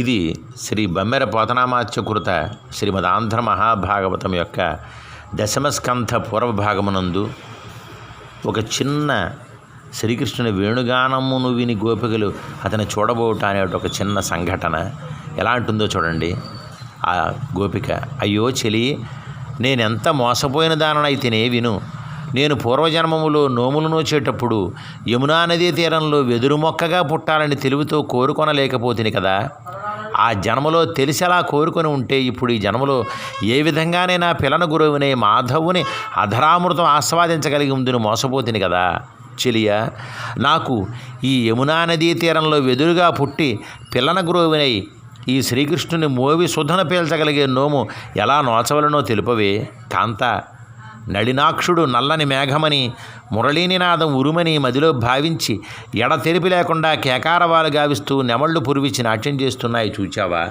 ఇది శ్రీ బమ్మెర పోతనామాత్యకృత శ్రీమద్ ఆంధ్ర మహాభాగవతం యొక్క దశమస్కంధ పూర్వభాగమునందు ఒక చిన్న శ్రీకృష్ణుని వేణుగానమును విని గోపికలు అతను చూడబోట అనే ఒక చిన్న సంఘటన ఎలా ఉంటుందో చూడండి. ఆ గోపిక, అయ్యో చెలి, నేనెంత మోసపోయిన దాననైతేనే విను. నేను పూర్వజన్మములో నోములు నోచేటప్పుడు యమునా నదీ తీరంలో వెదురు మొక్కగా పుట్టాలని తెలివితో కోరుకొనలేకపోతుంది కదా. ఆ జన్మలో తెలిసేలా కోరుకొని ఉంటే ఇప్పుడు ఈ జన్మలో ఏ విధంగానైనా పిల్లన గురువునే మాధవుని అధరామృతం ఆస్వాదించగలిగి ఉందని మోసపోతుంది కదా. చెలియా, నాకు ఈ యమునా నదీ తీరంలో వెదురుగా పుట్టి పిల్లన గురువునై ఈ శ్రీకృష్ణుని మోవి సుధన పీల్చగలిగే నోము ఎలా నోచవలనో తెలుపవే కాంత. నళినాక్షుడు నల్లని మేఘమని మురళీనినాదం ఉరుమని మదిలో భావించి ఎడతెరిపి లేకుండా కేకారవాలు గావిస్తూ నెమళ్ళు పురివిచ్చి నాట్యం చేస్తున్నాయి చూచావా.